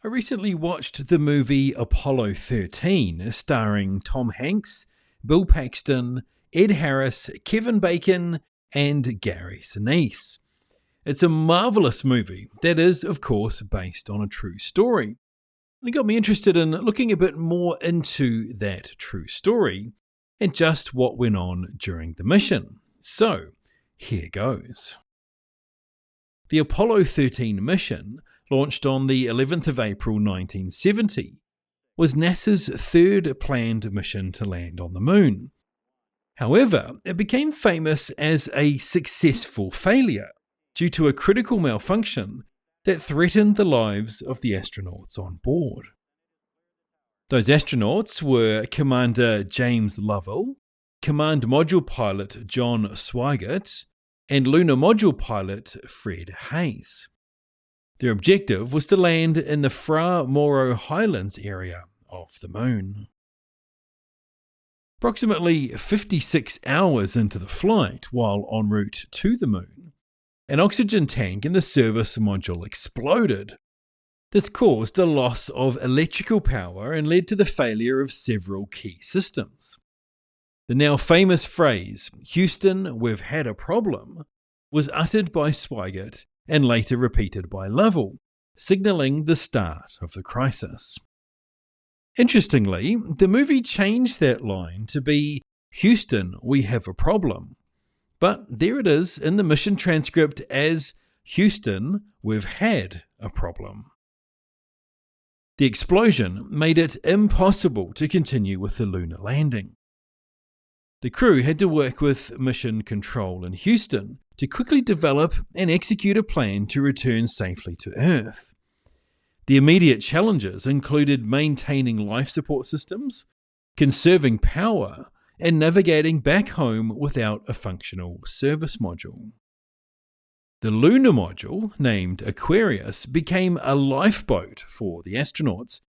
I recently watched the movie Apollo 13, starring Tom Hanks, Bill Paxton, Ed Harris, Kevin Bacon, and Gary Sinise. It's a marvelous movie that is, of course, based on a true story. And it got me interested in looking a bit more into that true story and just what went on during the mission. So, here goes. The Apollo 13 mission, launched on the 11th of April 1970, was NASA's third planned mission to land on the moon. However, it became famous as a successful failure due to a critical malfunction that threatened the lives of the astronauts on board. Those astronauts were Commander James Lovell, Command Module Pilot John Swigert, and Lunar Module Pilot Fred Haise. Their objective was to land in the Fra Mauro Highlands area of the moon. Approximately 56 hours into the flight, while en route to the moon, an oxygen tank in the service module exploded. This caused a loss of electrical power and led to the failure of several key systems. The now famous phrase, "Houston, we've had a problem," was uttered by Swigert and later repeated by Lovell, signalling the start of the crisis. Interestingly, the movie changed that line to be, "Houston, we have a problem." But there it is in the mission transcript as, "Houston, we've had a problem." The explosion made it impossible to continue with the lunar landing. The crew had to work with Mission Control in Houston to quickly develop and execute a plan to return safely to Earth. The immediate challenges included maintaining life support systems, conserving power, and navigating back home without a functional service module. The lunar module, named Aquarius, became a lifeboat for the astronauts.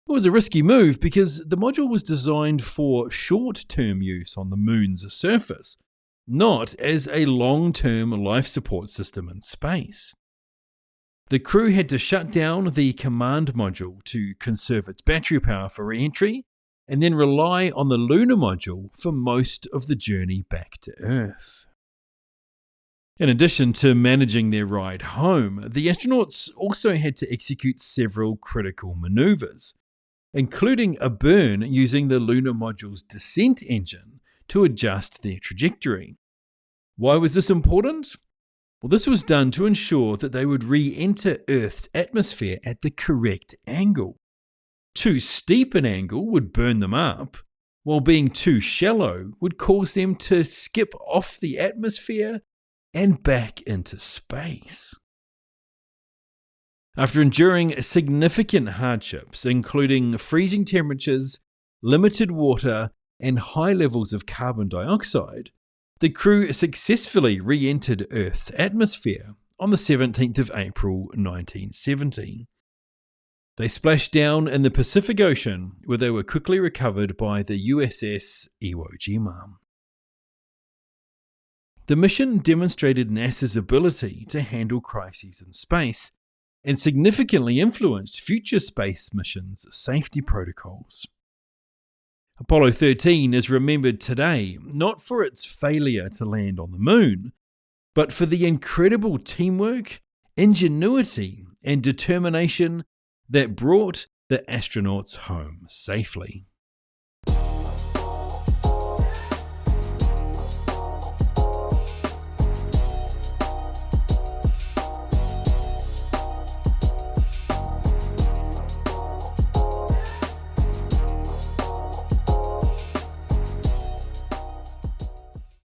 It was a risky move because the module was designed for short-term use on the moon's surface, not as a long-term life support system in space. The crew had to shut down the command module to conserve its battery power for re-entry, and then rely on the lunar module for most of the journey back to Earth. In addition to managing their ride home, the astronauts also had to execute several critical maneuvers, including a burn using the lunar module's descent engine to adjust their trajectory. Why was this important? Well, this was done to ensure that they would re-enter Earth's atmosphere at the correct angle. Too steep an angle would burn them up, while being too shallow would cause them to skip off the atmosphere and back into space. After enduring significant hardships, including freezing temperatures, limited water, and high levels of carbon dioxide, the crew successfully re-entered Earth's atmosphere on the 17th of April 1970. They splashed down in the Pacific Ocean, where they were quickly recovered by the USS Iwo Jima. The mission demonstrated NASA's ability to handle crises in space and significantly influenced future space missions' safety protocols. Apollo 13 is remembered today not for its failure to land on the moon, but for the incredible teamwork, ingenuity, and determination that brought the astronauts home safely.